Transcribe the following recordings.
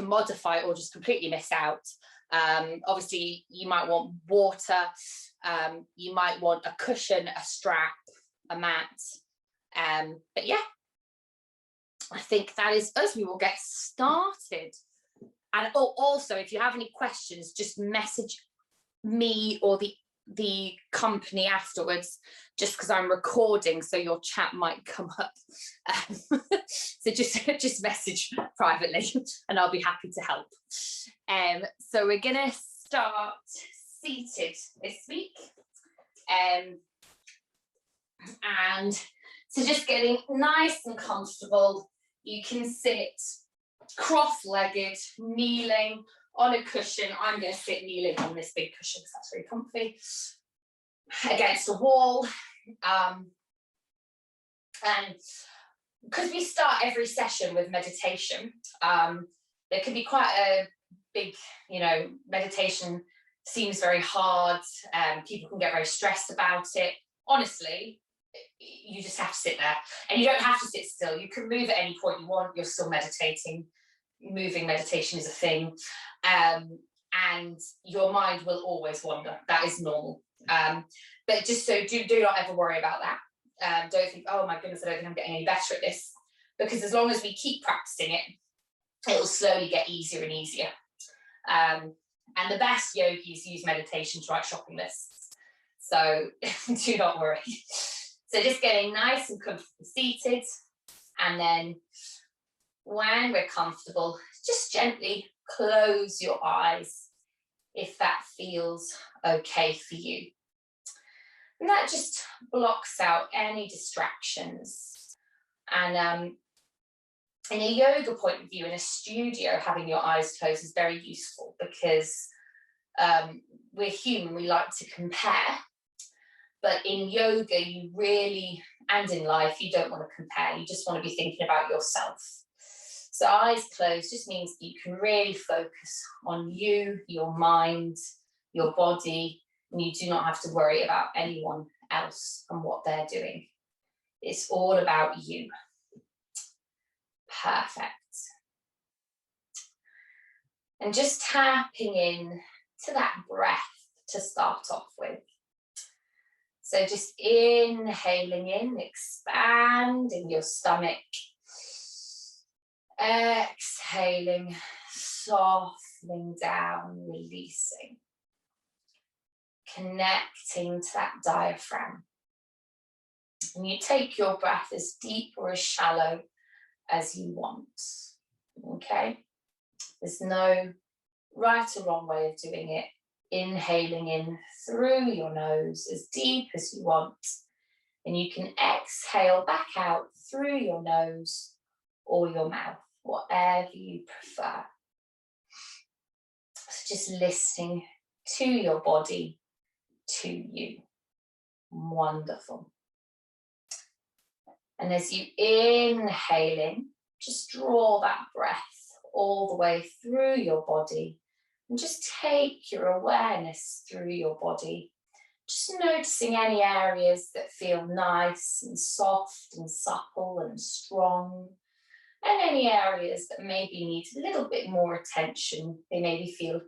can modify or just completely miss out. Obviously, you might want water, you might want a cushion, a strap, a mat. But yeah, I think that is us. We will get started. And also, if you have any questions, just message me or the company afterwards, just because I'm recording, so your chat might come up. So just message privately and I'll be happy to help. So we're gonna start seated this week. And so just getting nice and comfortable. You can sit cross-legged, kneeling on a cushion. I'm going to sit kneeling on this big cushion because that's very comfy, against a wall. And because we start every session with meditation, there can be quite a big, meditation seems very hard. People can get very stressed about it. Honestly, you just have to sit there, and you don't have to sit still. You can move at any point you want. You're still meditating. Moving meditation is a thing, and your mind will always wander. That is normal. But just so do not ever worry about that. Don't think, oh my goodness, I don't think I'm getting any better at this, because as long as we keep practicing it, it'll slowly get easier and easier. And the best yogis use meditation to write shopping lists, so do not worry. So just getting nice and comfortably seated, and then when we're comfortable, just gently close your eyes if that feels okay for you. And that just blocks out any distractions. And in a yoga point of view, in a studio, having your eyes closed is very useful, because we're human, we like to compare. But in yoga, you really, and in life, you don't want to compare. You just want to be thinking about yourself. So eyes closed just means you can really focus on you, your mind, your body, and you do not have to worry about anyone else and what they're doing. It's all about you. Perfect. And just tapping in to that breath to start off with. So just inhaling in, expanding your stomach. Exhaling, softening down, releasing. Connecting to that diaphragm. And you take your breath as deep or as shallow as you want. Okay? There's no right or wrong way of doing it. Inhaling in through your nose as deep as you want, and you can exhale back out through your nose or your mouth, whatever you prefer. So just listening to your body, to you. Wonderful. And as you inhale in, just draw that breath all the way through your body. And just take your awareness through your body, just noticing any areas that feel nice and soft and supple and strong, and any areas that maybe need a little bit more attention. They maybe feel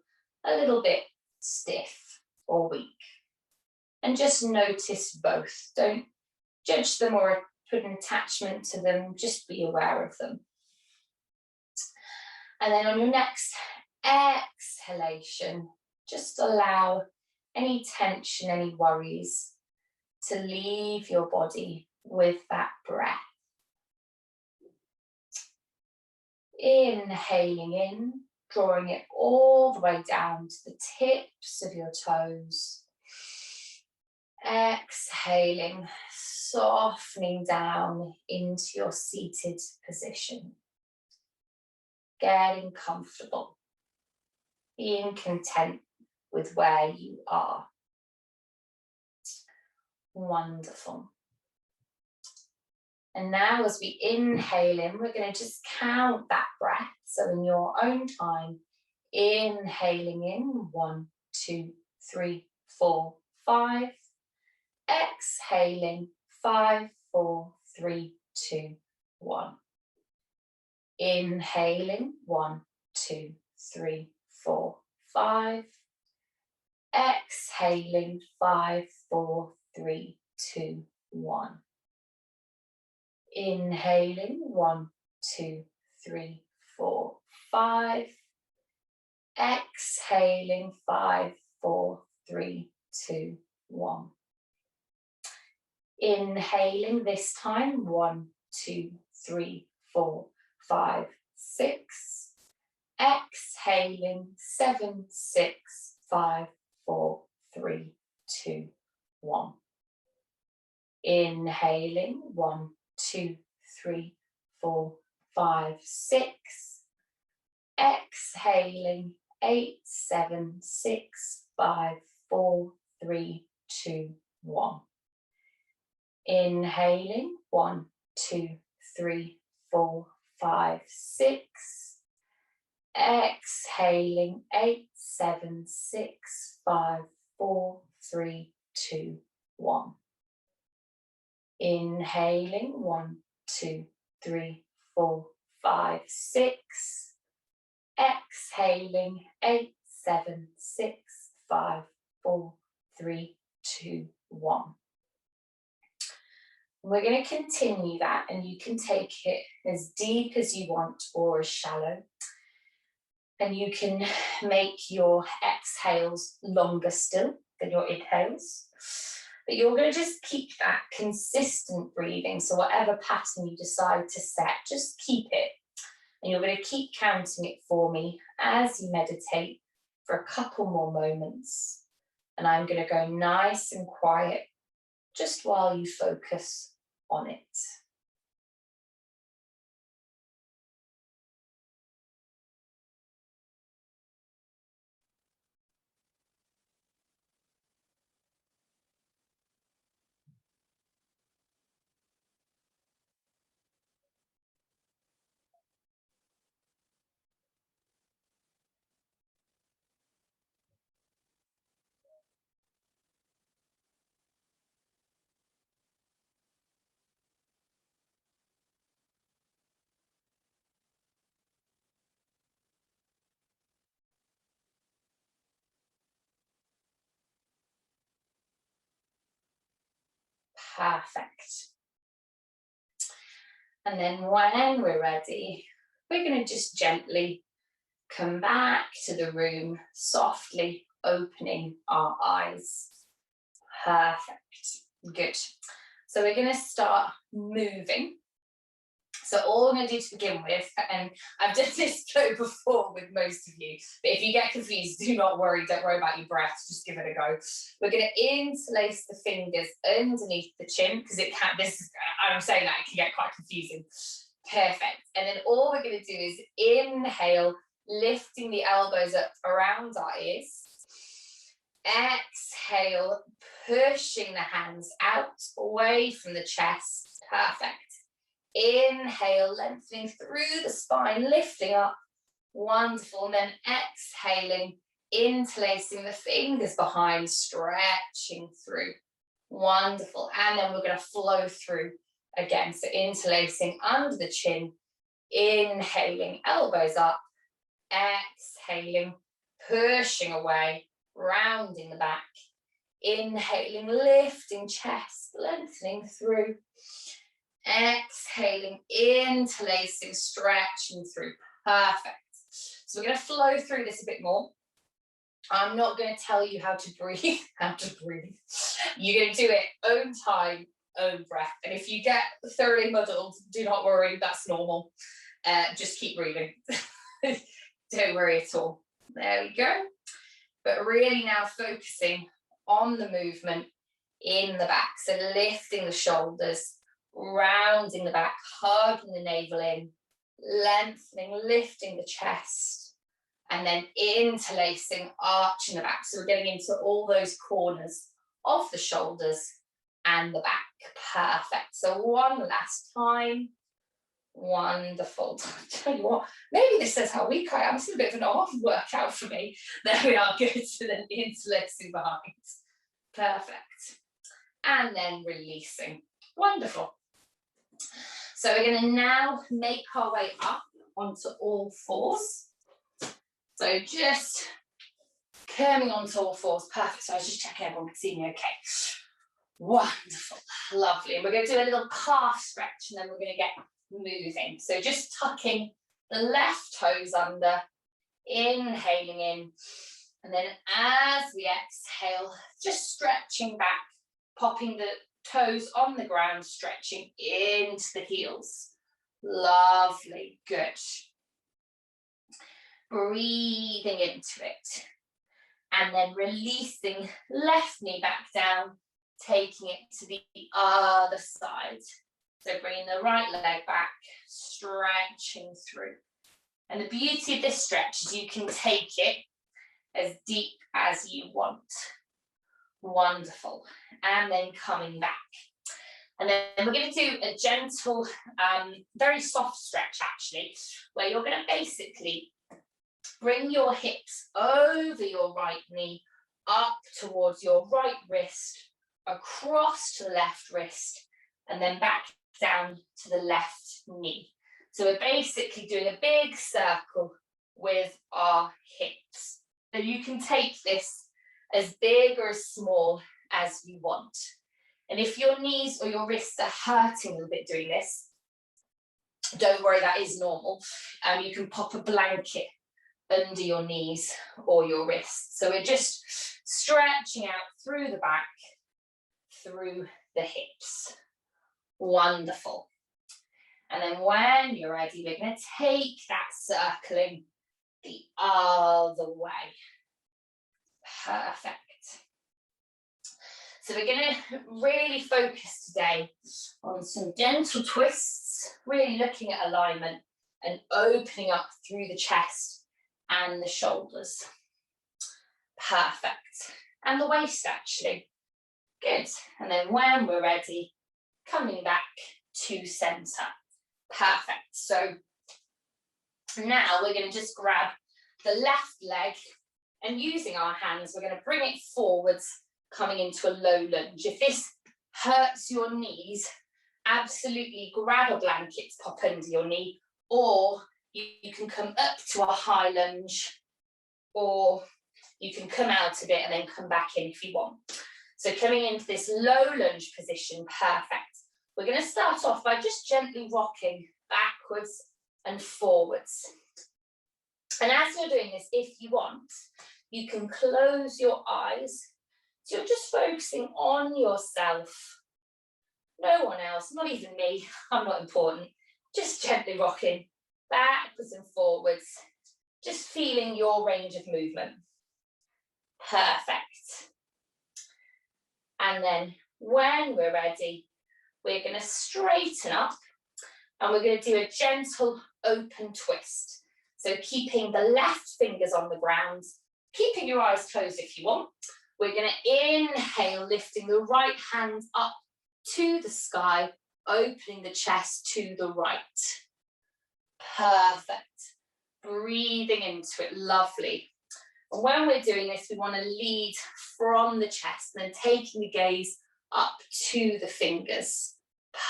a little bit stiff or weak. And just notice both. Don't judge them or put an attachment to them, just be aware of them. And then on your next exhalation, just allow any tension, any worries to leave your body with that breath. Inhaling in, drawing it all the way down to the tips of your toes. Exhaling, softening down into your seated position. Getting comfortable. Being content with where you are. Wonderful. And now as we inhale in, we're going to just count that breath. So in your own time, inhaling in, 1, 2, 3, 4, 5. Exhaling, 5, 4, 3, 2, 1. Inhaling, 1, 2, 3, 4, 5. Exhaling, 5, 4, 3, 2, 1. Inhaling, 1, 2, 3, 4, 5. Exhaling, 5, 4, 3, 2, 1. Inhaling this time, 1, 2, 3, 4, 5, 6. Exhaling, 7, 6, 5, 4, 3, 2, 1. Inhaling, 1, 2, 3, 4, 5, 6. Exhaling, 8, 7, 6, 5, 4, 3, 2, 1. Inhaling, 1, 2, 3, 4, 5, 6. Exhaling, 8, 7, 6, 5, 4, 3, 2, 1. Inhaling, 1, 2, 3, 4, 5, 6. Exhaling, 8, 7, 6, 5, 4, 3, 2, 1. We're going to continue that, and you can take it as deep as you want or as shallow. And you can make your exhales longer still than your inhales. But you're going to just keep that consistent breathing. So whatever pattern you decide to set, just keep it. And you're going to keep counting it for me as you meditate for a couple more moments. And I'm going to go nice and quiet just while you focus on it. Perfect. And then when we're ready, we're going to just gently come back to the room, softly opening our eyes. Perfect. Good. So we're going to start moving. So all I'm going to do to begin with, and I've done this flow before with most of you, but if you get confused, do not worry, don't worry about your breath, just give it a go. We're going to interlace the fingers underneath the chin, because I'm saying that, it can get quite confusing. Perfect. And then all we're going to do is inhale, lifting the elbows up around our ears. Exhale, pushing the hands out, away from the chest. Perfect. Inhale, lengthening through the spine, lifting up. Wonderful. And then exhaling, interlacing the fingers behind, stretching through. Wonderful. And then we're going to flow through again. So interlacing under the chin, inhaling, elbows up, exhaling, pushing away, rounding the back. Inhaling, lifting chest, lengthening through. Exhaling, interlacing, stretching through. Perfect. So we're going to flow through this a bit more. I'm not going to tell you how to breathe. You're going to do it own time, own breath. And if you get thoroughly muddled, do not worry, that's normal. Just keep breathing. Don't worry at all. There we go. But really now focusing on the movement in the back. So lifting the shoulders, rounding the back, hugging the navel in, lengthening, lifting the chest, and then interlacing, arching the back. So we're getting into all those corners of the shoulders and the back. Perfect. So one last time. Wonderful. I'll tell you what, maybe this says how weak I am. It's a bit of an arm workout for me. There we are. Good. So then interlacing behind. Perfect. And then releasing. Wonderful. So we're going to now make our way up onto all fours. So just coming onto all fours. Perfect. So I was just checking everyone can see me okay. Wonderful. Lovely. And we're going to do a little calf stretch and then we're going to get moving. So just tucking the left toes under, inhaling in, and then as we exhale, just stretching back, popping the toes on the ground, stretching into the heels. Lovely. Good. Breathing into it. And then releasing left knee back down, taking it to the other side. So bringing the right leg back, stretching through. And the beauty of this stretch is you can take it as deep as you want. Wonderful. And then coming back. And then we're going to do a gentle, very soft stretch actually, where you're going to basically bring your hips over your right knee, up towards your right wrist, across to the left wrist, and then back down to the left knee. So we're basically doing a big circle with our hips. So you can take this as big or as small as you want. And if your knees or your wrists are hurting a little bit doing this, don't worry, that is normal. You can pop a blanket under your knees or your wrists. So we're just stretching out through the back, through the hips. Wonderful. And then when you're ready, we're going to take that circling the other way. Perfect. So we're going to really focus today on some gentle twists, really looking at alignment and opening up through the chest and the shoulders. Perfect. And the waist actually. Good. And then when we're ready, coming back to centre. Perfect. So now we're going to just grab the left leg and using our hands, we're going to bring it forwards, coming into a low lunge. If this hurts your knees, absolutely grab a blanket to pop under your knee, or you can come up to a high lunge, or you can come out of it and then come back in if you want. So coming into this low lunge position, perfect. We're going to start off by just gently rocking backwards and forwards. And as you're doing this, if you want, you can close your eyes. So you're just focusing on yourself. No one else, not even me, I'm not important. Just gently rocking backwards and forwards. Just feeling your range of movement. Perfect. And then when we're ready, we're going to straighten up and we're going to do a gentle open twist. So keeping the left fingers on the ground, keeping your eyes closed if you want. We're going to inhale, lifting the right hand up to the sky, opening the chest to the right. Perfect. Breathing into it, lovely. And when we're doing this, we want to lead from the chest and then taking the gaze up to the fingers.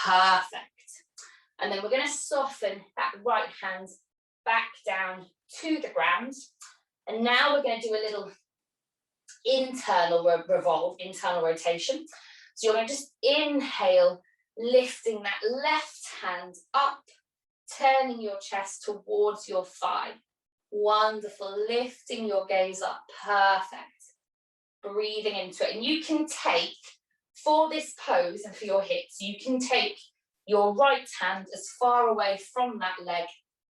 Perfect. And then we're going to soften that right hand back down to the ground. And now we're going to do a little internal revolve, internal rotation. So you're going to just inhale, lifting that left hand up, turning your chest towards your thigh. Wonderful, lifting your gaze up, perfect. Breathing into it. And you can take, for this pose and for your hips, you can take your right hand as far away from that leg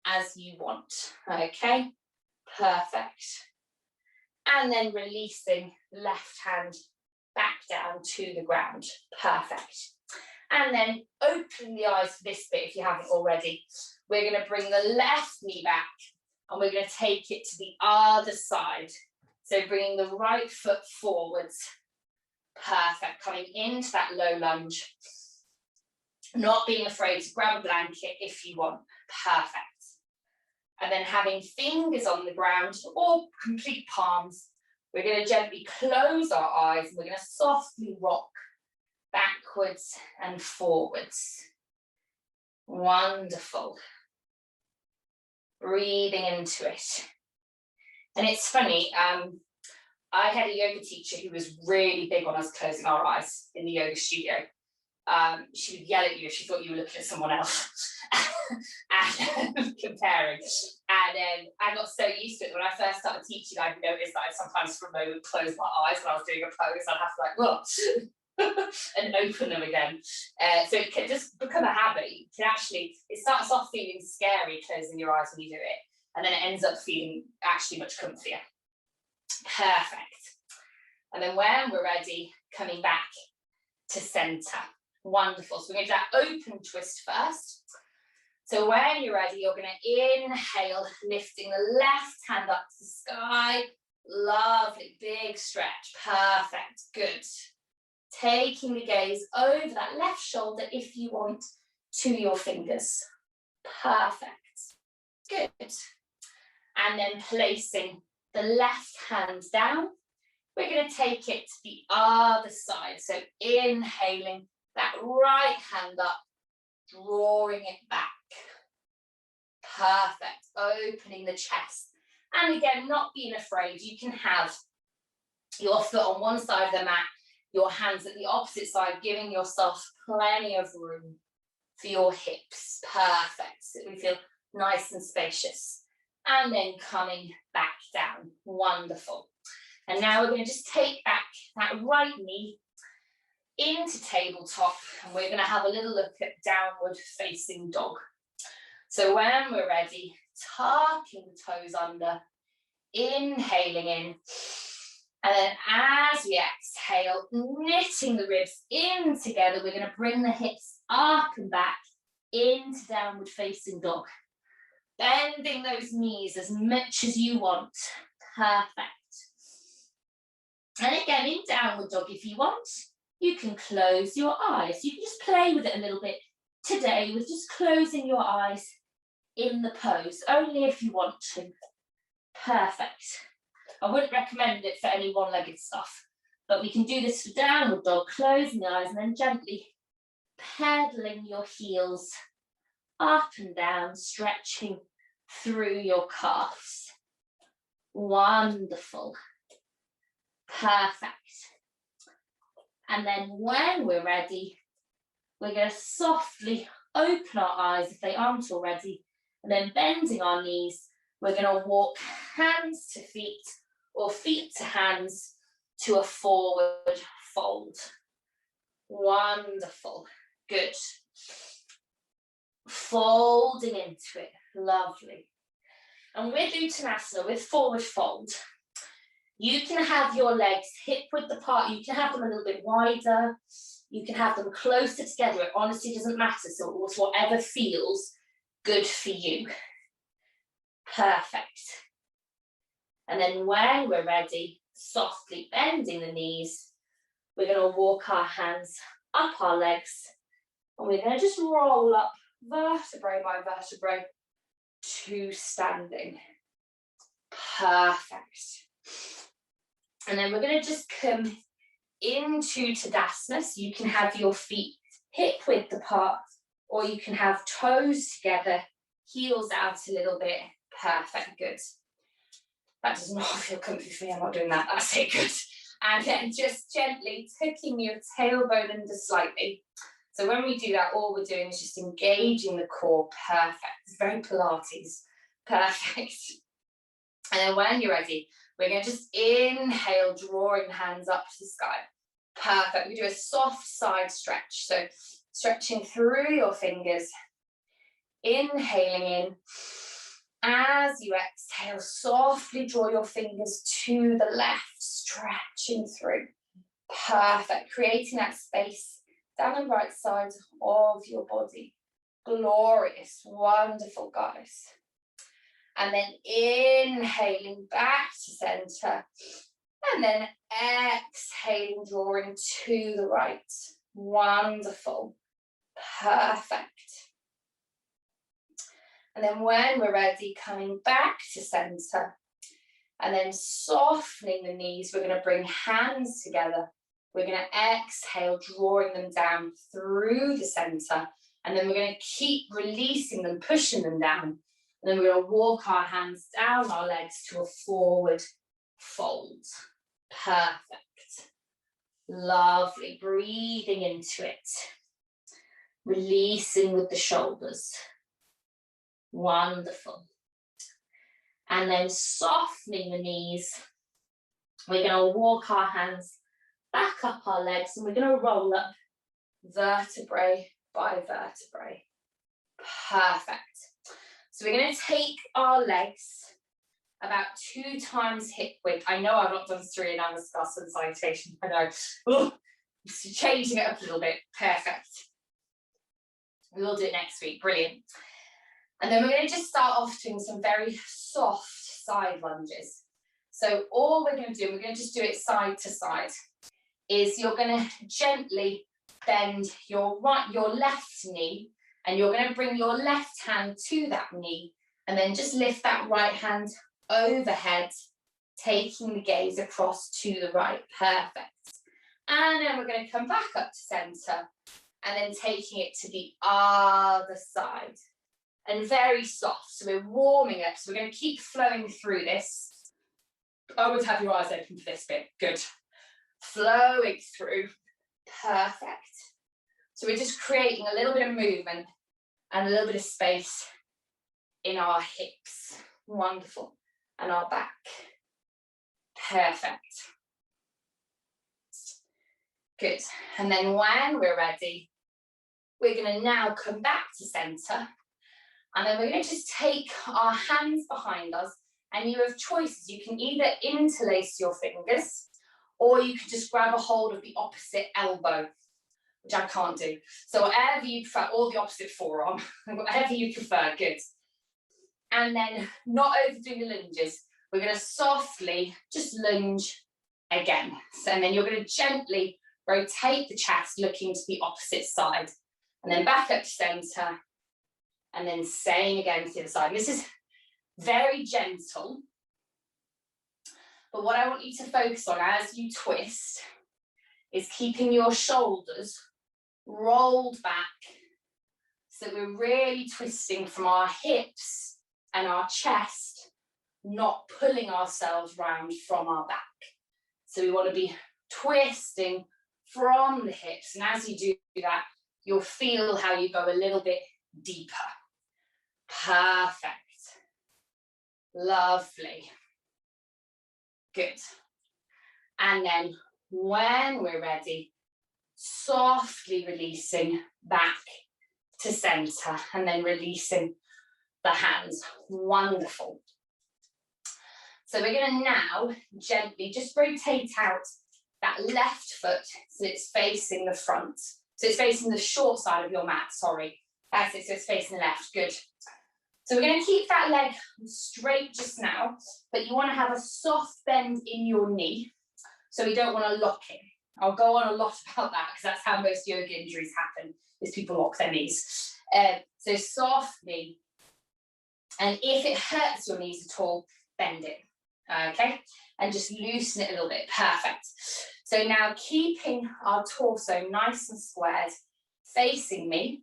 as you want, okay? Perfect. And then releasing left hand back down to the ground, perfect. And then open the eyes for this bit if you haven't already. We're going to bring the left knee back and we're going to take it to the other side. So bringing the right foot forwards, perfect. Coming into that low lunge. Not being afraid to grab a blanket if you want, perfect. And then having fingers on the ground or complete palms, we're going to gently close our eyes and we're going to softly rock backwards and forwards. Wonderful. Breathing into it. And it's funny, I had a yoga teacher who was really big on us closing our eyes in the yoga studio. She would yell at you if she thought you were looking at someone else and comparing. And I got so used to it. When I first started teaching, I noticed that I sometimes for a moment closed my eyes when I was doing a pose. I'd have to like, what? And open them again. So it can just become a habit. You can actually, it starts off feeling scary closing your eyes when you do it, and then it ends up feeling actually much comfier. Perfect. And then when we're ready, coming back to center. Wonderful. So we're going to do that open twist first. So when you're ready, you're going to inhale, lifting the left hand up to the sky. Lovely, big stretch. Perfect. Good. Taking the gaze over that left shoulder, if you want, to your fingers. Perfect. Good. And then placing the left hand down, we're going to take it to the other side. So inhaling that right hand up, drawing it back. Perfect. Opening the chest. And again, not being afraid. You can have your foot on one side of the mat, your hands at the opposite side, giving yourself plenty of room for your hips. Perfect. So we feel nice and spacious. And then coming back down. Wonderful. And now we're going to just take back that right knee into tabletop, and we're going to have a little look at downward facing dog. So when we're ready, tucking the toes under, inhaling in, and then as we exhale, knitting the ribs in together, we're going to bring the hips up and back into downward facing dog. Bending those knees as much as you want. Perfect. And again, in downward dog, if you want, you can close your eyes. You can just play with it a little bit today with just closing your eyes in the pose, only if you want to. Perfect. I wouldn't recommend it for any one-legged stuff, but we can do this for downward dog, closing the eyes and then gently pedaling your heels up and down, stretching through your calves. Wonderful. Perfect. And then when we're ready, we're going to softly open our eyes if they aren't already, and then bending our knees, we're going to walk hands to feet or feet to hands to a forward fold. Wonderful. Good. Folding into it. Lovely. And with Uttanasana, with forward fold, you can have your legs hip width apart. You can have them a little bit wider. You can have them closer together. It honestly doesn't matter. So it's whatever feels good for you. Perfect. And then when we're ready, softly bending the knees, we're going to walk our hands up our legs. And we're going to just roll up vertebrae by vertebrae to standing. Perfect. And then we're going to just come into Tadasana. So you can have your feet hip width apart, or you can have toes together, heels out a little bit. Perfect, good. That does not feel comfy for me, I'm not doing that. That's it, good. And then just gently tucking your tailbone under slightly. So when we do that, all we're doing is just engaging the core. Perfect. It's very Pilates. Perfect. And then when you're ready, we're going to just inhale, drawing hands up to the sky. Perfect. We do a soft side stretch. So stretching through your fingers, inhaling in. As you exhale, softly draw your fingers to the left, stretching through. Perfect. Creating that space down the right side of your body. Glorious. Wonderful, guys. And then inhaling back to center. And then exhaling, drawing to the right. Wonderful. Perfect. And then when we're ready, coming back to center. And then softening the knees, we're going to bring hands together. We're going to exhale, drawing them down through the center. And then we're going to keep releasing them, pushing them down And then we're going to walk our hands down our legs to a forward fold. Perfect. Lovely. Breathing into it. Releasing with the shoulders. Wonderful. And then softening the knees. We're going to walk our hands back up our legs and we're going to roll up vertebrae by vertebrae. Perfect. So we're going to take our legs about 2 times hip width. I know I've not done 3 and I'm a scuss and citation. I know. Ooh, changing it up a little bit. Perfect. We will do it next week. Brilliant. And then we're going to just start off doing some very soft side lunges. So all we're going to do, we're going to just do it side to side, is you're going to gently bend your left knee, and you're going to bring your left hand to that knee, and then just lift that right hand overhead, taking the gaze across to the right. Perfect. And then we're going to come back up to center, and then taking it to the other side. And very soft, so we're warming up. So we're going to keep flowing through this. I would have your eyes open for this bit. Good. Flowing through. Perfect. So we're just creating a little bit of movement and a little bit of space in our hips. Wonderful. And our back. Perfect. Good. And then when we're ready, we're going to now come back to center. And then we're going to just take our hands behind us, and you have choices. You can either interlace your fingers, or you can just grab a hold of the opposite elbow, which I can't do. So whatever you prefer, or the opposite forearm, whatever you prefer, good. And then not overdoing the lunges. We're going to softly just lunge again. So, and then you're going to gently rotate the chest, looking to the opposite side. And then back up to center. And then same again to the other side. And this is very gentle. But what I want you to focus on as you twist is keeping your shoulders rolled back. So we're really twisting from our hips and our chest, not pulling ourselves round from our back. So we want to be twisting from the hips. And as you do that, you'll feel how you go a little bit deeper. Perfect. Lovely. Good. And then when we're ready, softly releasing back to center and then releasing the hands. Wonderful. So we're going to now gently just rotate out that left foot so it's facing the front. So it's facing the short side of your mat, sorry. That's it, so it's facing the left. Good. So we're going to keep that leg straight just now, but you want to have a soft bend in your knee, so we don't want to lock it. I'll go on a lot about that because that's how most yoga injuries happen, is people lock their knees. So soft knee, and if it hurts your knees at all, bend it, okay? And just loosen it a little bit. Perfect. So now keeping our torso nice and squared, facing me,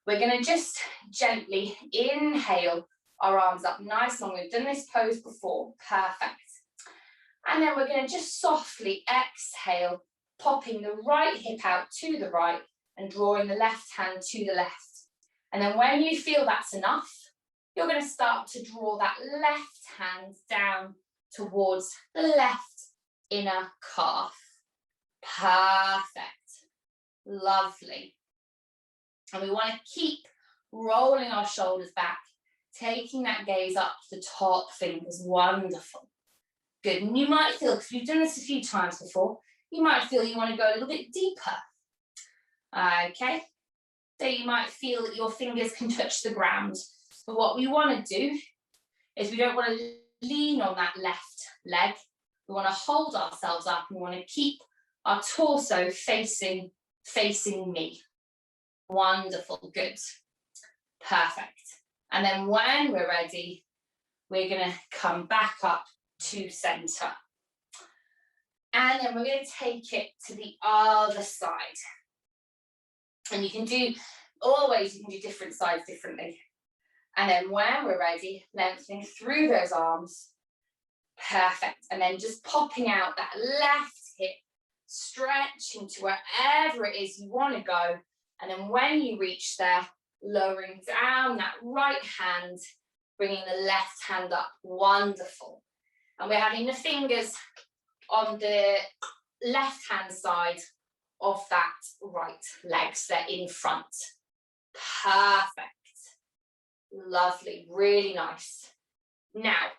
we're going to just gently inhale our arms up nice and long. We've done this pose before. Perfect. And then we're going to just softly exhale, popping the right hip out to the right and drawing the left hand to the left. And then when you feel that's enough, you're going to start to draw that left hand down towards the left inner calf. Perfect. Lovely. And we want to keep rolling our shoulders back, taking that gaze up to the top fingers. Wonderful. Good. And you might feel, because we've done this a few times before, you might feel you want to go a little bit deeper. Okay. So you might feel that your fingers can touch the ground. But what we want to do is we don't want to lean on that left leg. We want to hold ourselves up and we want to keep our torso facing me. Wonderful, good, perfect. And then when we're ready, we're going to come back up to center. And then we're going to take it to the other side. And you can do, always you can do different sides differently. And then when we're ready, lengthening through those arms. Perfect. And then just popping out that left hip, stretching to wherever it is you want to go. And then when you reach there, lowering down that right hand, bringing the left hand up. Wonderful. And we're having the fingers on the left hand side of that right leg, so they're in front. Perfect. Lovely, really nice. Now,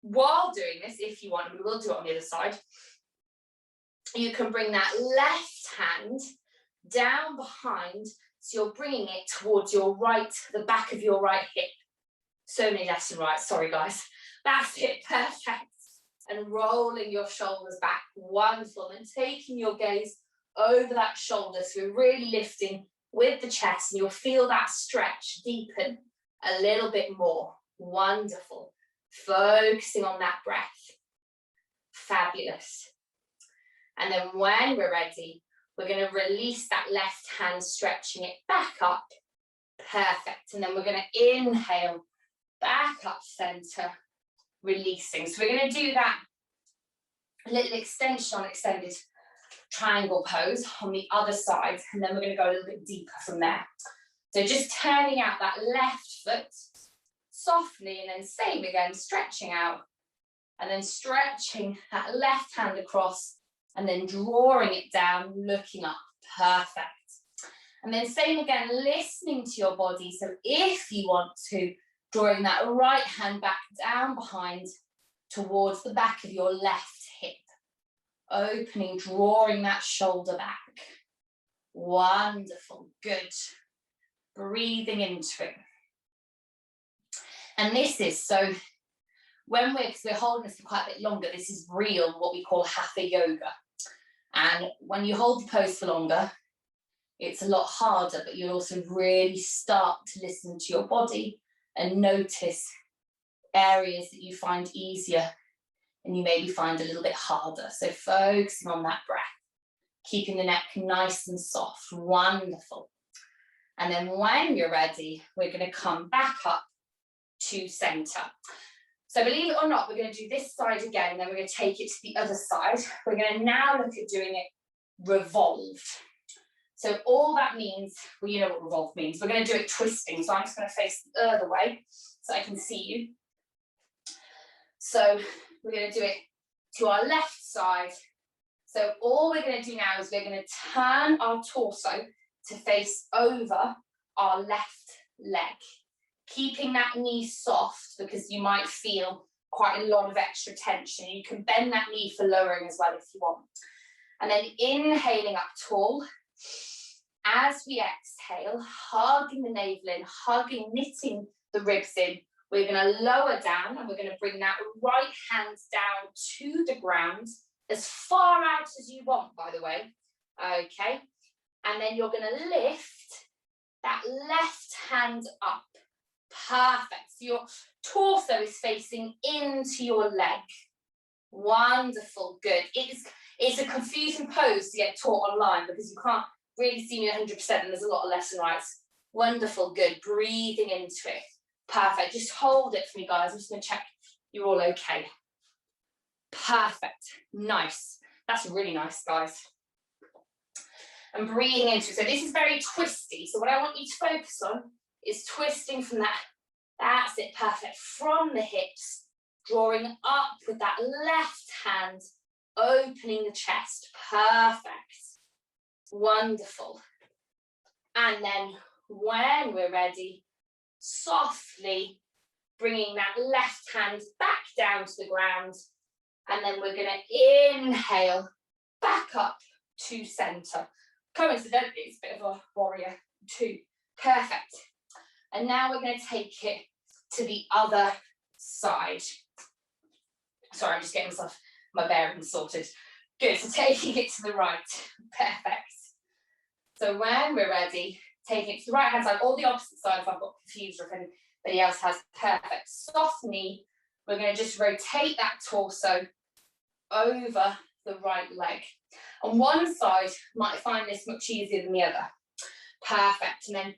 while doing this, if you want, and we will do it on the other side, you can bring that left hand down behind, so you're bringing it towards your right, the back of your right hip. So many left and right, sorry guys. That's it, perfect. And rolling your shoulders back, wonderful. And taking your gaze over that shoulder, so we're really lifting with the chest, and you'll feel that stretch deepen a little bit more. Wonderful. Focusing on that breath. Fabulous. And then when we're ready, we're going to release that left hand, stretching it back up. Perfect. And then we're going to inhale, back up center, releasing. So we're going to do that little extension on extended triangle pose on the other side, and then we're going to go a little bit deeper from there. So just turning out that left foot, softening, and then same again, stretching out, and then stretching that left hand across, and then drawing it down, looking up. Perfect. And then same again, listening to your body. So if you want to, drawing that right hand back down behind towards the back of your left hip. Opening, drawing that shoulder back. Wonderful, good. Breathing into it. And this is, so when we're holding this for quite a bit longer, this is real, what we call hatha yoga. And when you hold the pose for longer, it's a lot harder, but you'll also really start to listen to your body and notice areas that you find easier and you maybe find a little bit harder. So focusing on that breath, keeping the neck nice and soft. Wonderful. And then when you're ready, we're going to come back up to center. So believe it or not, we're going to do this side again, and then we're going to take it to the other side. We're going to now look at doing it revolved. So all that means, well, you know what revolve means. We're going to do it twisting. So I'm just going to face the other way so I can see you. So we're going to do it to our left side. So all we're going to do now is we're going to turn our torso to face over our left leg, keeping that knee soft because you might feel quite a lot of extra tension. You can bend that knee for lowering as well if you want. And then inhaling up tall. As we exhale, hugging the navel in, hugging, knitting the ribs in, we're going to lower down and we're going to bring that right hand down to the ground, as far out as you want, by the way. Okay. And then you're going to lift that left hand up. Perfect. So your torso is facing into your leg. Wonderful. Good. It's a confusing pose to get taught online because you can't really see me 100% and there's a lot of left and rights. Wonderful. Good. Breathing into it. Perfect. Just hold it for me, guys. I'm just going to check you're all okay. Perfect. Nice. That's really nice, guys. And breathing into it. So this is very twisty. So what I want you to focus on is twisting from that. That's it. Perfect. From the hips, drawing up with that left hand, opening the chest. Perfect. Wonderful. And then when we're ready, softly bringing that left hand back down to the ground. And then we're going to inhale back up to center. Coincidentally, it's a bit of a warrior two. Perfect. And now we're going to take it to the other side. Sorry, I'm just getting my bearings sorted. Good, so taking it to the right. Perfect. So when we're ready, taking it to the right hand side, all the opposite sides, I've got confused or if anybody else has. Perfect. Soft knee. We're going to just rotate that torso over the right leg. On one side, might find this much easier than the other. Perfect. And then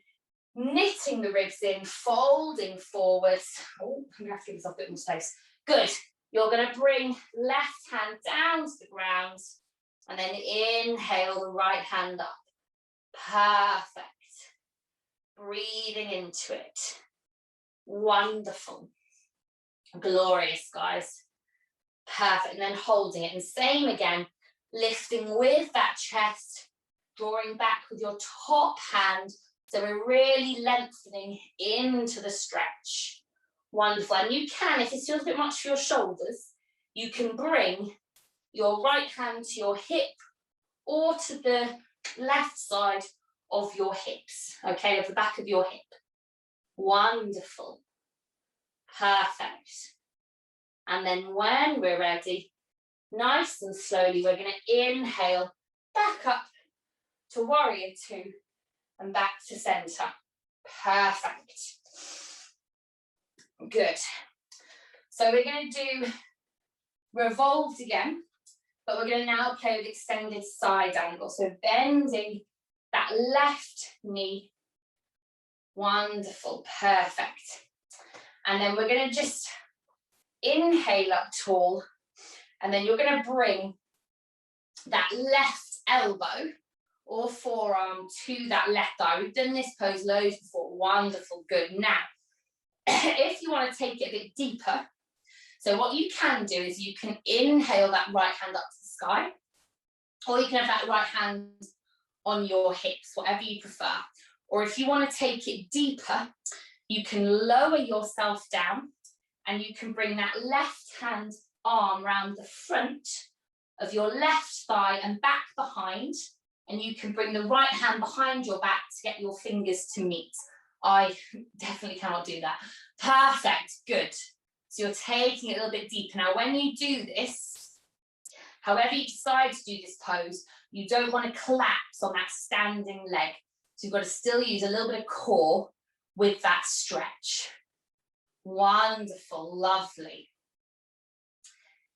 knitting the ribs in, folding forwards. Oh, I'm gonna have to give myself a bit more space. Good. You're gonna bring left hand down to the ground and then inhale the right hand up. Perfect. Breathing into it. Wonderful. Glorious, guys. Perfect. And then holding it. And same again, lifting with that chest, drawing back with your top hand. So we're really lengthening into the stretch. Wonderful. And you can, if it feels a bit much for your shoulders, you can bring your right hand to your hip or to the left side of your hips, okay, of the back of your hip. Wonderful. Perfect. And then when we're ready, nice and slowly, we're going to inhale back up to warrior two and back to center. Perfect. Good. So we're going to do revolved again, but we're going to now play with extended side angle. So bending that left knee. Wonderful. Perfect. And then we're going to just inhale up tall, and then you're going to bring that left elbow or forearm to that left thigh. We've done this pose loads before. Wonderful. Good. Now, if you want to take it a bit deeper, so what you can do is you can inhale that right hand up to the sky, or you can have that right hand on your hips, whatever you prefer. Or if you want to take it deeper, you can lower yourself down and you can bring that left hand arm around the front of your left thigh and back behind, and you can bring the right hand behind your back to get your fingers to meet. I definitely cannot do that. Perfect. Good. So you're taking it a little bit deeper. Now, when you do this, however you decide to do this pose, you don't want to collapse on that standing leg. So you've got to still use a little bit of core with that stretch. Wonderful. Lovely.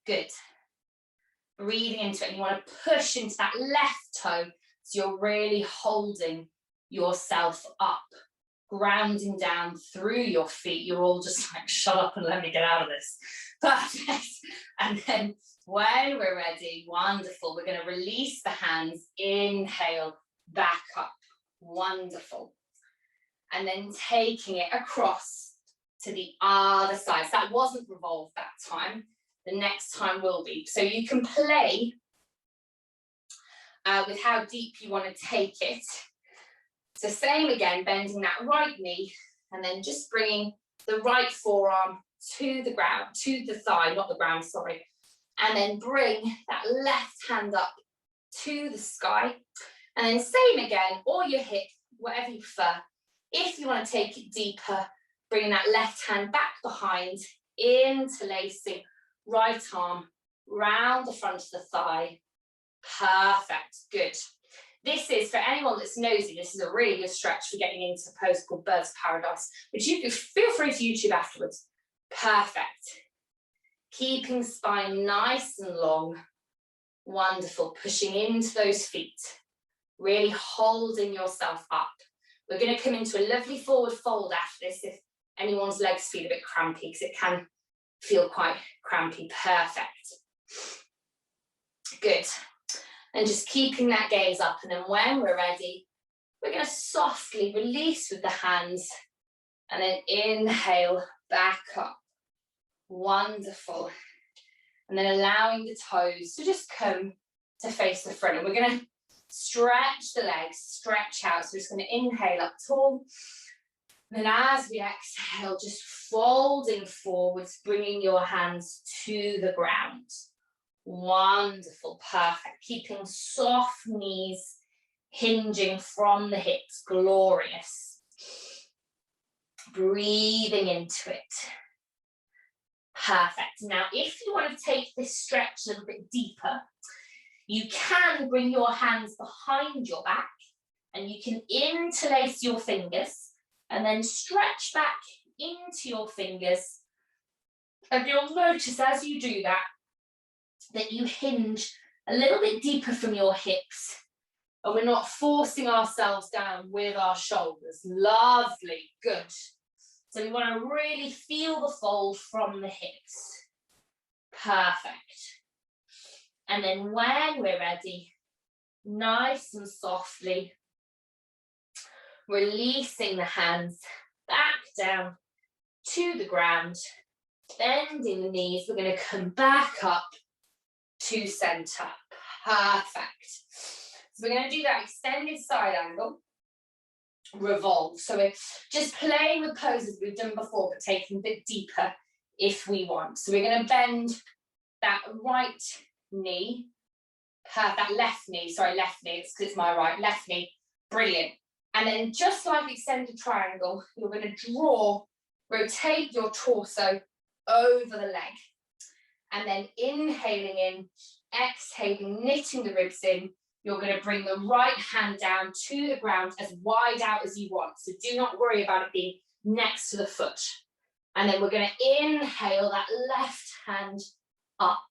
Good. Breathing into it. And you want to push into that left toe so you're really holding yourself up, grounding down through your feet. You're all just like, shut up and let me get out of this. Perfect. And then when we're ready, wonderful, we're going to release the hands, inhale, back up. Wonderful. And then taking it across to the other side. So that wasn't revolved that time. The next time will be. So you can play with how deep you want to take it. So same again, bending that right knee and then just bringing the right forearm to the ground, to the thigh, not the ground, sorry. And then bring that left hand up to the sky. And then same again, or your hip, whatever you prefer. If you want to take it deeper, bring that left hand back behind, interlacing right arm round the front of the thigh. Perfect. Good. This is, for anyone that's nosy, this is a really good stretch for getting into a pose called Bird's Paradise, which you can feel free to YouTube afterwards. Perfect. Keeping spine nice and long. Wonderful. Pushing into those feet. Really holding yourself up. We're going to come into a lovely forward fold after this if anyone's legs feel a bit crampy, because it can feel quite crampy. Perfect. Good. And just keeping that gaze up. And then when we're ready, we're going to softly release with the hands and then inhale back up. Wonderful. And then allowing the toes to just come to face the front. And we're going to stretch the legs, stretch out. So we're just going to inhale up tall. And then as we exhale, just folding forwards, bringing your hands to the ground. Wonderful, perfect. Keeping soft knees, hinging from the hips. Glorious. Breathing into it. Perfect. Now, if you want to take this stretch a little bit deeper, you can bring your hands behind your back and you can interlace your fingers and then stretch back into your fingers. And you'll notice as you do that, that you hinge a little bit deeper from your hips, And we're not forcing ourselves down with our shoulders. Lovely, good. So we want to really feel the fold from the hips. Perfect. And then when we're ready, nice and softly, releasing the hands back down to the ground, bending the knees. We're going to come back up to center. Perfect. So we're going to do that extended side angle, revolve. So we're just playing with poses we've done before, but taking a bit deeper if we want. So we're going to bend that right knee, that left knee, it's because it's my right, left knee, brilliant. And then just like extended triangle, you're going to rotate your torso over the leg. And then inhaling in, exhaling, knitting the ribs in. You're going to bring the right hand down to the ground as wide out as you want. So do not worry about it being next to the foot. And then we're going to inhale that left hand up.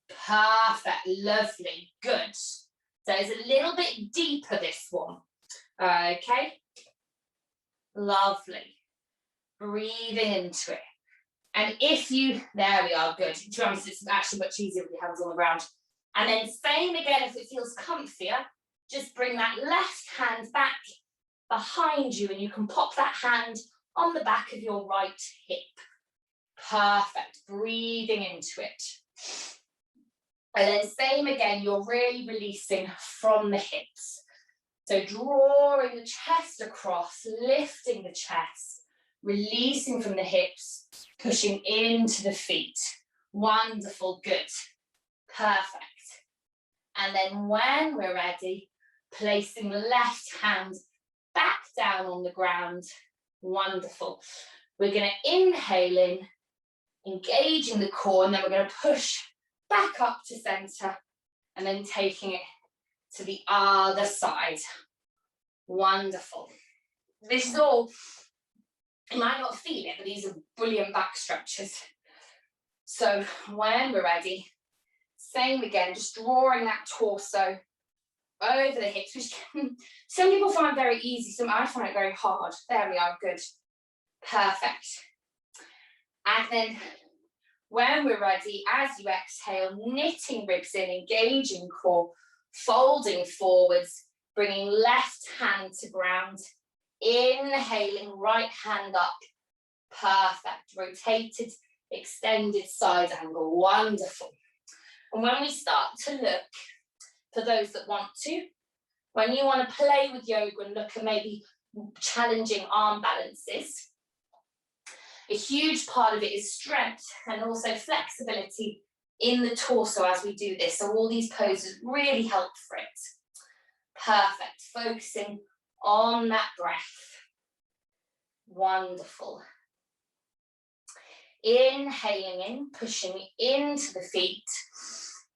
Perfect, lovely, good. So it's a little bit deeper, this one. Okay, lovely. Breathing into it. And if you, there we are, good. To be honest, it's actually much easier with your hands on the ground. And then same again, if it feels comfier, just bring that left hand back behind you and you can pop that hand on the back of your right hip. Perfect, breathing into it. And then same again, you're really releasing from the hips. So drawing the chest across, lifting the chest, releasing from the hips, pushing into the feet. Wonderful, good, perfect. And then when we're ready, placing the left hand back down on the ground. Wonderful. We're going to inhale in, engaging the core, and then we're going to push back up to center, and then taking it to the other side. Wonderful. This is all, you might not feel it, but these are brilliant back stretches. So when we're ready, same again, just drawing that torso over the hips, which some people find very easy, some I find it very hard. There we are, good. Perfect. And then when we're ready, as you exhale, knitting ribs in, engaging core, folding forwards, bringing left hand to ground, inhaling, right hand up. Perfect. Rotated, extended side angle. Wonderful. And when we start to look, for those that want to, when you want to play with yoga and look at maybe challenging arm balances, a huge part of it is strength and also flexibility in the torso as we do this. So all these poses really help for it. Perfect. Focusing on that breath. Wonderful. Inhaling in, pushing into the feet.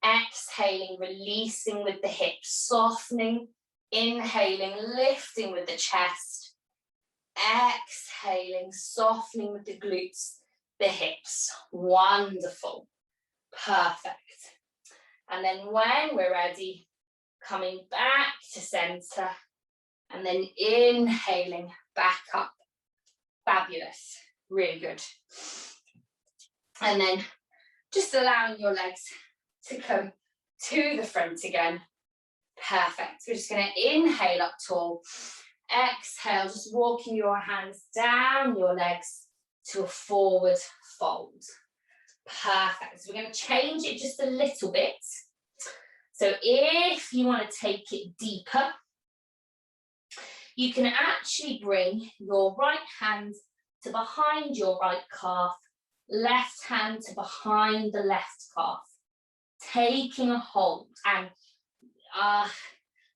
Exhaling, releasing with the hips, softening, inhaling, lifting with the chest. Exhaling, softening with the glutes, the hips. Wonderful. Perfect. And then when we're ready, coming back to center, and then inhaling back up. Fabulous. Really good. And then just allowing your legs to come to the front again. Perfect. We're just going to inhale up tall. Exhale, just walking your hands down your legs to a forward fold. Perfect. So we're going to change it just a little bit. So if you want to take it deeper, you can actually bring your right hand to behind your right calf, left hand to behind the left calf, taking a hold. And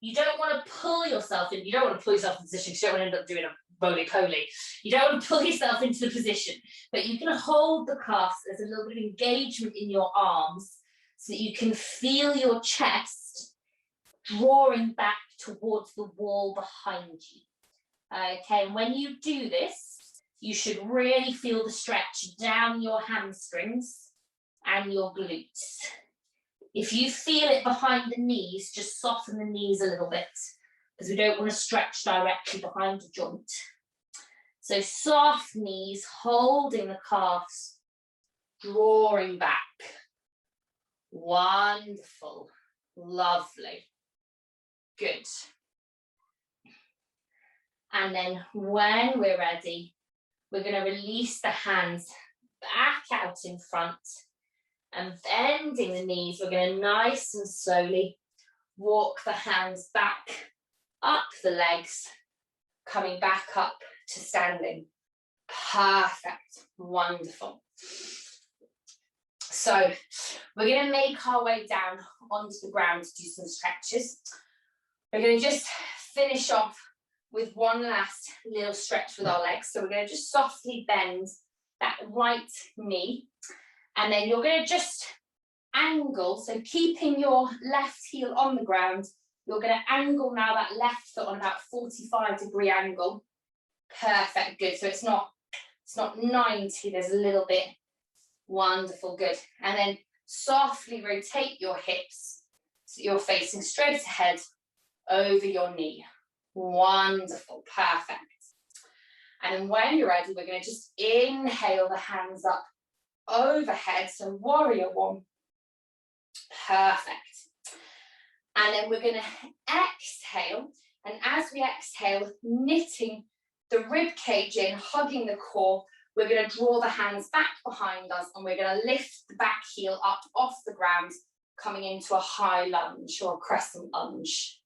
you don't want to pull yourself in. You don't want to pull yourself in position because you don't want to end up doing a roly-poly. You don't want to pull yourself into the position, but you can hold the calves. There's a little bit of engagement in your arms so that you can feel your chest drawing back towards the wall behind you. Okay, and when you do this, you should really feel the stretch down your hamstrings and your glutes. If you feel it behind the knees, just soften the knees a little bit, because we don't want to stretch directly behind the joint. So soft knees, holding the calves, drawing back. Wonderful, lovely, good. And then when we're ready, we're going to release the hands back out in front and bending the knees. We're going to nice and slowly walk the hands back up the legs, coming back up to standing. Perfect, wonderful. So we're going to make our way down onto the ground to do some stretches. We're going to just finish off with one last little stretch with our legs. So we're going to just softly bend that right knee, and then you're going to just angle, so keeping your left heel on the ground, you're going to angle now that left foot on about 45-degree angle. Perfect, good. So it's not 90, there's a little bit. Wonderful, good. And then softly rotate your hips so you're facing straight ahead over your knee. Wonderful, perfect. And then when you're ready, we're going to just inhale the hands up overhead, so warrior one. Perfect. And then we're going to exhale, and as we exhale, knitting the rib cage in, hugging the core, we're going to draw the hands back behind us, and we're going to lift the back heel up off the ground, coming into a high lunge or a crescent lunge.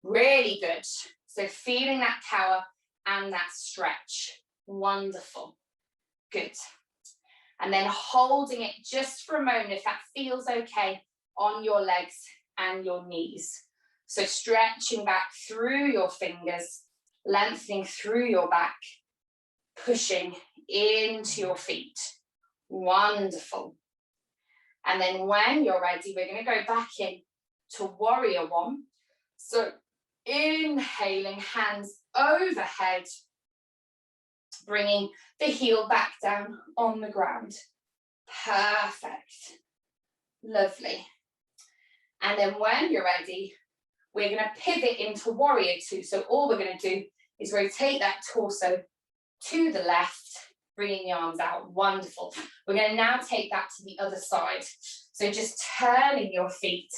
Really good. So feeling that power and that stretch. Wonderful. Good. And then holding it just for a moment, if that feels okay, on your legs and your knees. So stretching back through your fingers, lengthening through your back, pushing into your feet. Wonderful. And then when you're ready, we're going to go back in to warrior one. So inhaling, hands overhead, bringing the heel back down on the ground. Perfect. Lovely. And then when you're ready, we're going to pivot into warrior two. So all we're going to do is rotate that torso to the left, bringing the arms out. Wonderful. We're going to now take that to the other side. So just turning your feet,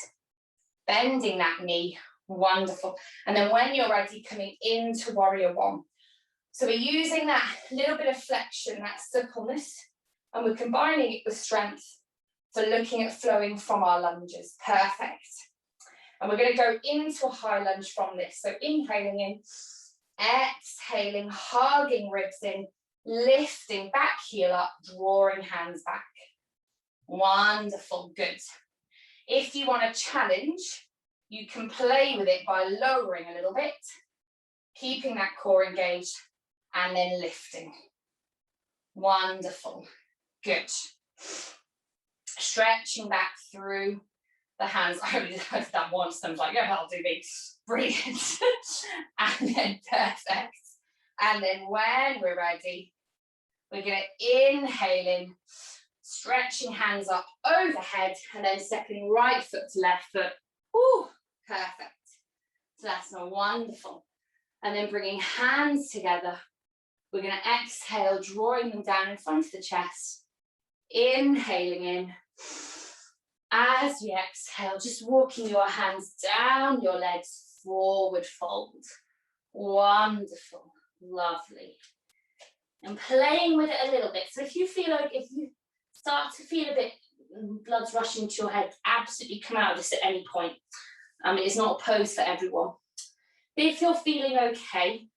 bending that knee. Wonderful. And then when you're ready, coming into warrior one. So we're using that little bit of flexion, that suppleness, and we're combining it with strength for looking at flowing from our lunges. Perfect. And we're going to go into a high lunge from this. So inhaling in, exhaling, hugging ribs in, lifting back heel up, drawing hands back. Wonderful, good. If you want a challenge, you can play with it by lowering a little bit, keeping that core engaged, and then lifting. Wonderful, good. Stretching back through the hands. I only did that once, and I was like, yeah, I'll do me. Brilliant. And then perfect. And then when we're ready, we're going to inhale in, stretching hands up overhead, and then stepping right foot to left foot. Woo, perfect. So that's wonderful. And then bringing hands together. We're going to exhale, drawing them down in front of the chest. Inhaling in. As we exhale, just walking your hands down your legs, forward fold. Wonderful, lovely. And playing with it a little bit. So if you start to feel a bit blood's rushing to your head, absolutely come out of this at any point. It's not a pose for everyone. But if you're feeling okay,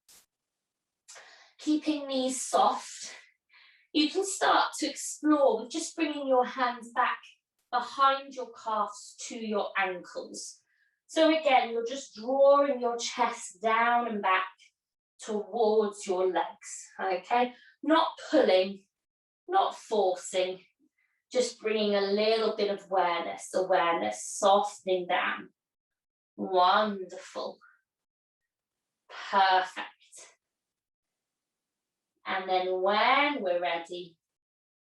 keeping knees soft, you can start to explore with just bringing your hands back behind your calves to your ankles. So again, you're just drawing your chest down and back towards your legs, okay? Not pulling, not forcing, just bringing a little bit of awareness, softening down. Wonderful. Perfect. And then when we're ready,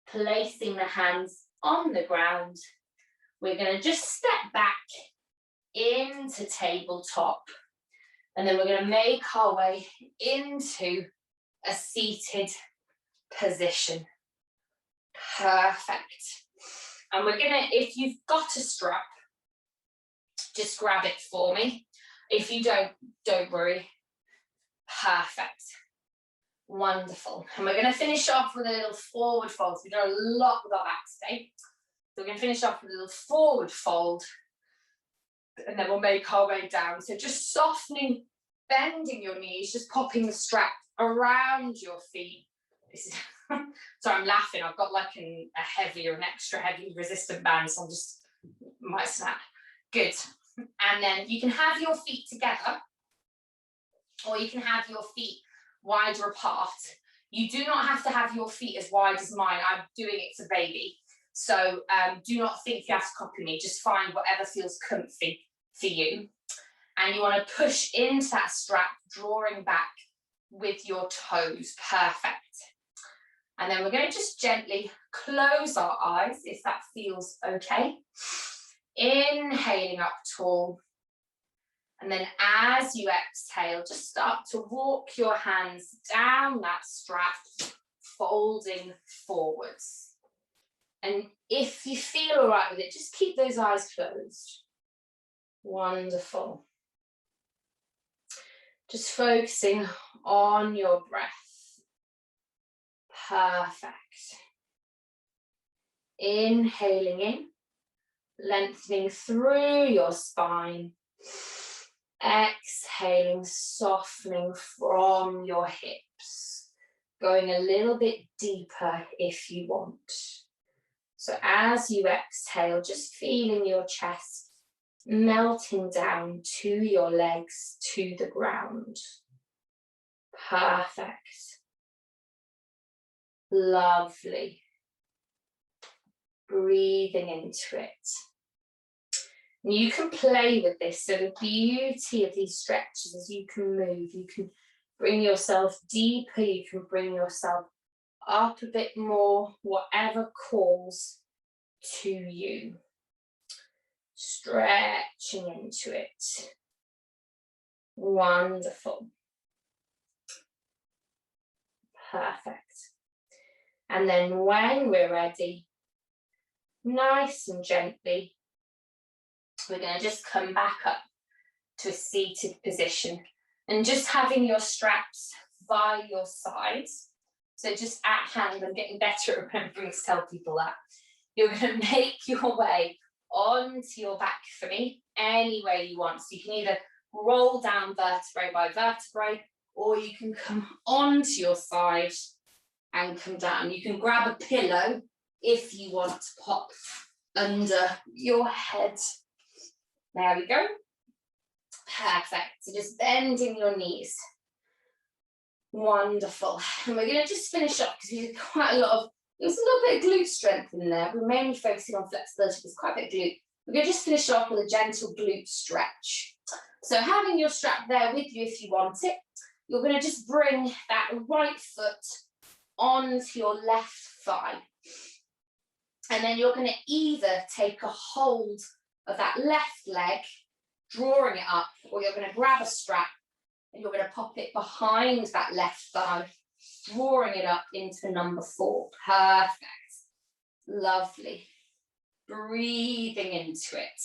placing the hands on the ground, we're going to just step back into tabletop. And then we're going to make our way into a seated position. Perfect. And we're going to, if you've got a strap, just grab it for me. If you don't worry. Perfect. Wonderful. And we're going to finish off with a little forward fold. We've done a lot with our back today. So we're going to finish off with a little forward fold. And then we'll make our way down. So just softening, bending your knees, just popping the strap around your feet. This is so I'm laughing. I've got like an extra heavy resistant band, so I'm just might snap. Good. And then you can have your feet together, or you can have your feet wider apart. You do not have to have your feet as wide as mine. I'm doing it for baby. So do not think you have to copy me. Just find whatever feels comfy for you. And you want to push into that strap, drawing back with your toes. Perfect. And then we're going to just gently close our eyes if that feels okay. Inhaling up tall. And then as you exhale, just start to walk your hands down that strap, folding forwards. And if you feel all right with it, just keep those eyes closed. Wonderful. Just focusing on your breath. Perfect. Inhaling in, lengthening through your spine. Exhaling, softening from your hips. Going a little bit deeper if you want. So as you exhale, just feeling your chest melting down to your legs, to the ground. Perfect. Lovely. Breathing into it. And you can play with this. So the beauty of these stretches is you can move, you can bring yourself deeper, you can bring yourself up a bit more, whatever calls to you. Stretching into it. Wonderful. Perfect. And then when we're ready, nice and gently, we're going to just come back up to a seated position and just having your straps by your sides. So just at hand, I'm getting better at remembering to tell people that. You're going to make your way onto your back for me any way you want. So you can either roll down vertebrae by vertebrae, or you can come onto your side and come down. You can grab a pillow if you want to pop under your head. There we go. Perfect. So just bending your knees. Wonderful. And we're going to just finish up because we did quite a lot of, there's a little bit of glute strength in there. We're mainly focusing on flexibility. There's quite a bit of glute. We're going to just finish off with a gentle glute stretch. So having your strap there with you if you want it, you're going to just bring that right foot onto your left thigh. And then you're going to either take a hold of that left leg, drawing it up, or you're going to grab a strap and you're going to pop it behind that left thigh, drawing it up into number 4. Perfect. Lovely. Breathing into it.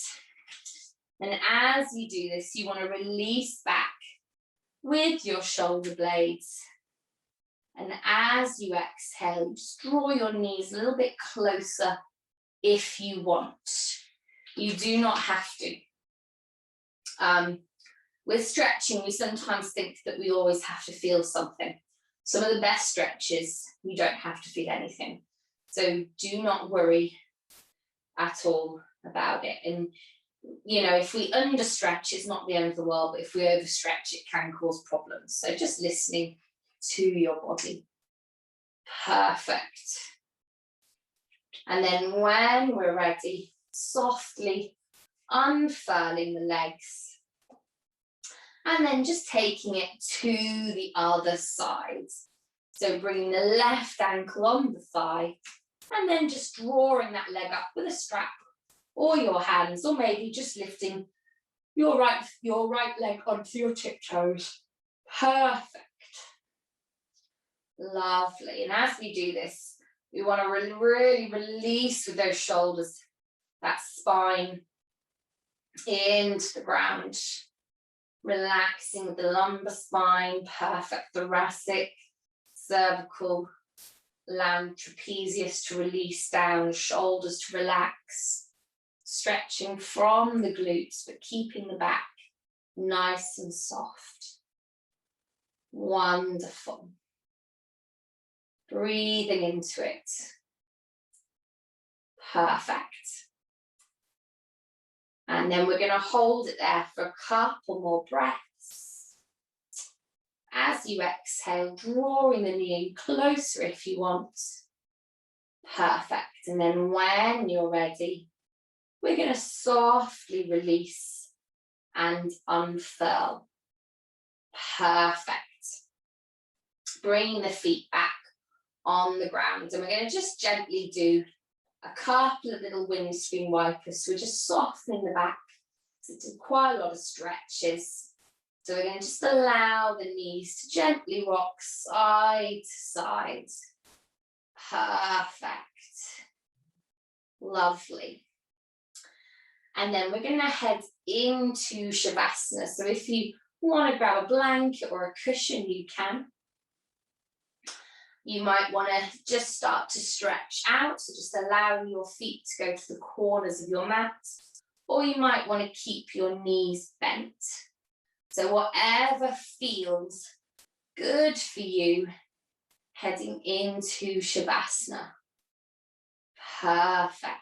And as you do this, you want to release back with your shoulder blades. And as you exhale, just draw your knees a little bit closer if you want. You do not have to. With stretching, we sometimes think that we always have to feel something. Some of the best stretches, you don't have to feel anything. So do not worry at all about it. And, you know, if we understretch, it's not the end of the world, but if we overstretch, it can cause problems. So just listening to your body. Perfect. And then when we're ready, softly unfurling the legs. And then just taking it to the other side. So bringing the left ankle on the thigh and then just drawing that leg up with a strap or your hands, or maybe just lifting your right leg onto your tiptoes. Perfect. Lovely. And as we do this, we want to really release with those shoulders, that spine into the ground. Relaxing with the lumbar spine, perfect. Thoracic, cervical, allowing trapezius to release down, shoulders to relax. Stretching from the glutes, but keeping the back nice and soft. Wonderful. Breathing into it. Perfect. And then we're going to hold it there for a couple more breaths. As you exhale, drawing the knee in closer if you want. Perfect. And then when you're ready, we're going to softly release and unfurl. Perfect. Bringing the feet back on the ground. And we're going to just gently do a couple of little windscreen wipers. So we're just softening the back. So do quite a lot of stretches. So we're going to just allow the knees to gently rock side to side. Perfect. Lovely. And then we're going to head into Shavasana. So if you want to grab a blanket or a cushion, you can. You might want to just start to stretch out, so just allowing your feet to go to the corners of your mat, or you might want to keep your knees bent. So whatever feels good for you, heading into Shavasana. Perfect.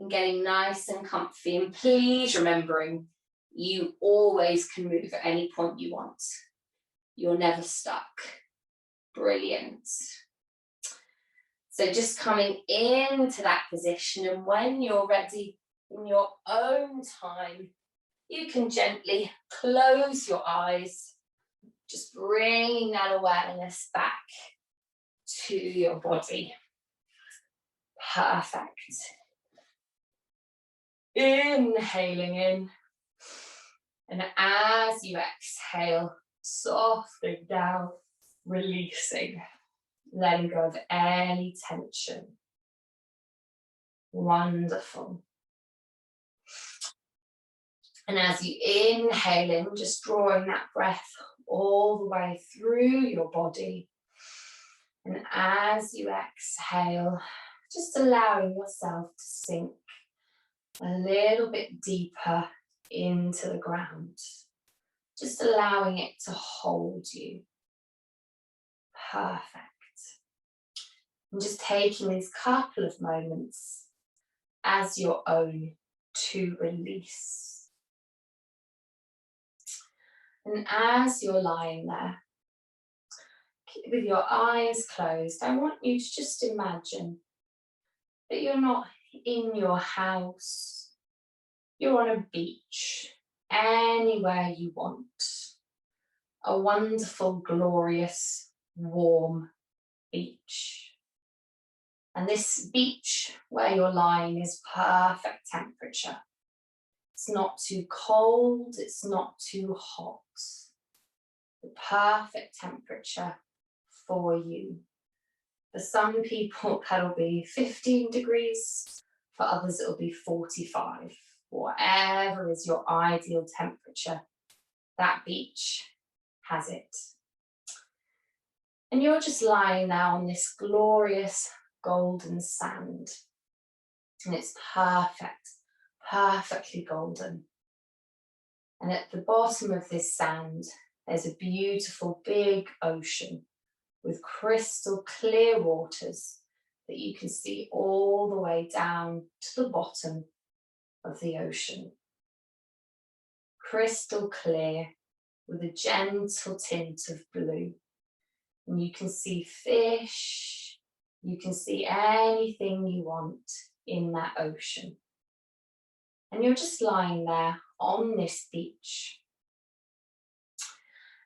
And getting nice and comfy, and please remembering you always can move at any point you want. You're never stuck. Brilliant. So just coming into that position, and when you're ready, in your own time, you can gently close your eyes, just bringing that awareness back to your body. Perfect. Inhaling in, and as you exhale, softening down, releasing, letting go of any tension. Wonderful. And as you inhale in, just drawing that breath all the way through your body. And as you exhale, just allowing yourself to sink a little bit deeper into the ground. Just allowing it to hold you. Perfect. And just taking these couple of moments as your own to release. And as you're lying there, with your eyes closed, I want you to just imagine that you're not in your house, you're on a beach, anywhere you want. A wonderful, glorious, warm beach. And this beach where you're lying is perfect temperature. It's not too cold, it's not too hot. The perfect temperature for you. For some people, that'll be 15 degrees. For others, it'll be 45. Whatever is your ideal temperature, that beach has it. And you're just lying now on this glorious golden sand. And it's perfect, perfectly golden. And at the bottom of this sand, there's a beautiful big ocean with crystal clear waters that you can see all the way down to the bottom of the ocean. Crystal clear with a gentle tint of blue. And you can see fish, you can see anything you want in that ocean. And you're just lying there on this beach.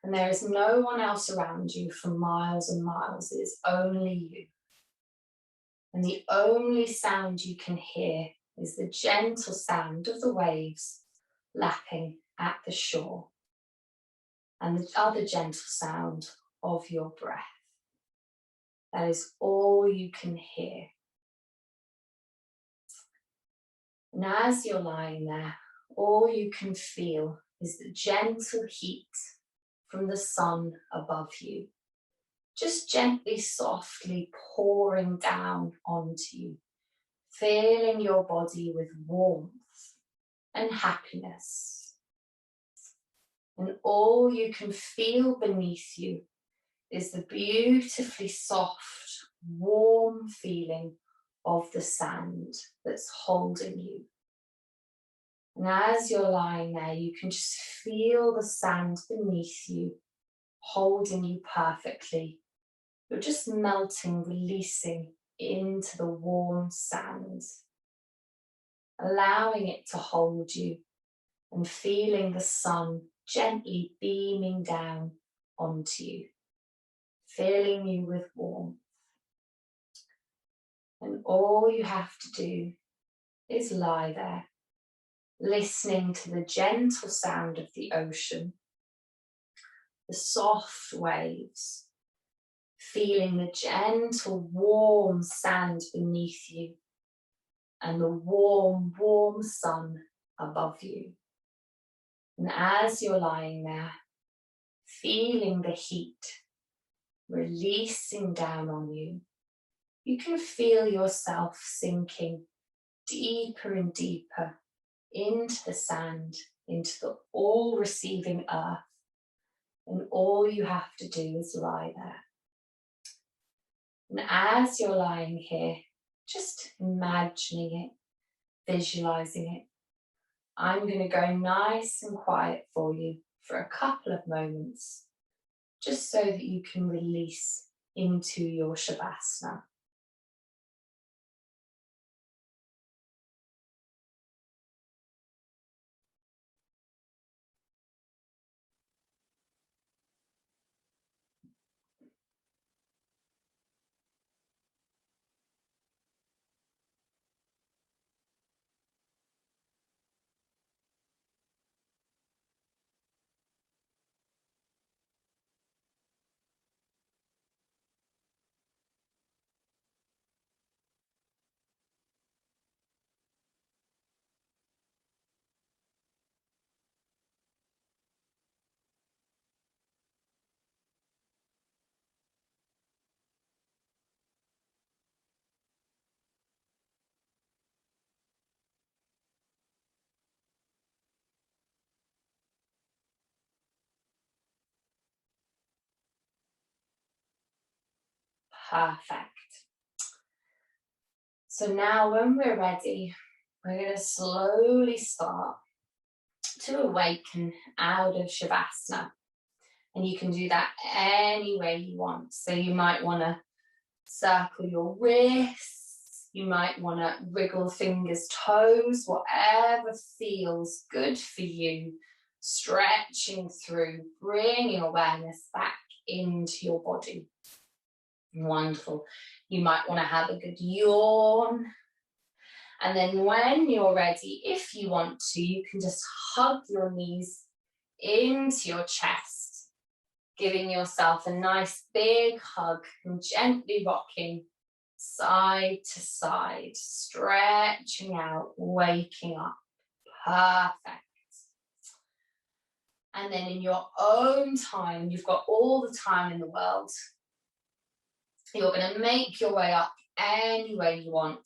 And there is no one else around you for miles and miles. It is only you. And the only sound you can hear is the gentle sound of the waves lapping at the shore, and the other gentle sound of your breath. That is all you can hear. And as you're lying there, all you can feel is the gentle heat from the sun above you, just gently, softly pouring down onto you, filling your body with warmth and happiness. And all you can feel beneath you is the beautifully soft, warm feeling of the sand that's holding you. And as you're lying there, you can just feel the sand beneath you, holding you perfectly. You're just melting, releasing into the warm sand, allowing it to hold you and feeling the sun gently beaming down onto you, filling you with warmth. And all you have to do is lie there, listening to the gentle sound of the ocean, the soft waves, feeling the gentle, warm sand beneath you and the warm, warm sun above you. And as you're lying there, feeling the heat releasing down on you, you can feel yourself sinking deeper and deeper into the sand, into the all-receiving earth. And all you have to do is lie there. And as you're lying here, just imagining it, visualizing it, I'm going to go nice and quiet for you for a couple of moments, just so that you can release into your Shavasana. Perfect. So now when we're ready, we're going to slowly start to awaken out of Shavasana. And you can do that any way you want. So you might want to circle your wrists, you might want to wriggle fingers, toes, whatever feels good for you. Stretching through, bringing awareness back into your body. Wonderful. You might want to have a good yawn. And then when you're ready, if you want to, you can just hug your knees into your chest, giving yourself a nice big hug and gently rocking side to side, stretching out, waking up. Perfect. And then in your own time, you've got all the time in the world. You're going to make your way up any way you want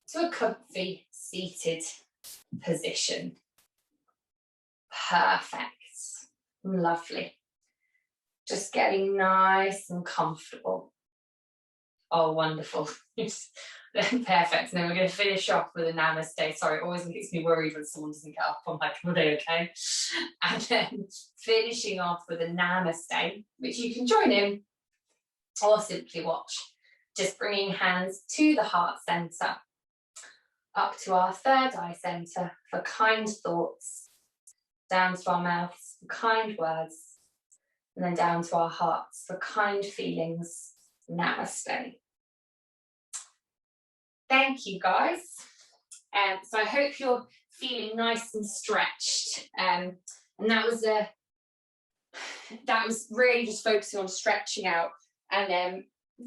to a comfy seated position. Perfect. Lovely. Just getting nice and comfortable. Oh, wonderful. Perfect. And then we're going to finish off with a namaste. Sorry, it always makes me worried when someone doesn't get up. I'm like, are they okay? And then finishing off with a namaste, which you can join in or simply watch. Just bringing hands to the heart center, up to our third eye center for kind thoughts, down to our mouths for kind words, and then down to our hearts for kind feelings. Namaste. Thank you, guys. So I hope you're feeling nice and stretched. And that was really just focusing on stretching out. And then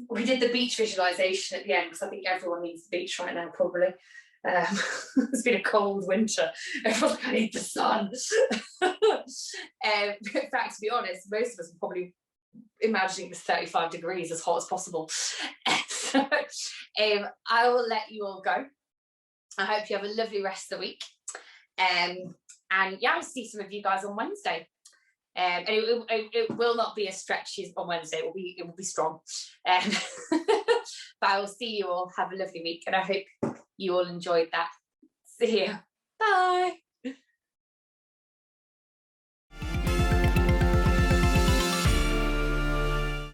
we did the beach visualization at the end, because I think everyone needs the beach right now, probably. It's been a cold winter. Everyone's like, I need the sun. In fact, to be honest, most of us are probably imagining it's 35 degrees, as hot as possible. So, I will let you all go. I hope you have a lovely rest of the week. And yeah, I'll see some of you guys on Wednesday. And it will not be as stretchy as on Wednesday. It will be strong. But I will see you all. Have a lovely week, and I hope you all enjoyed that. See you. Bye.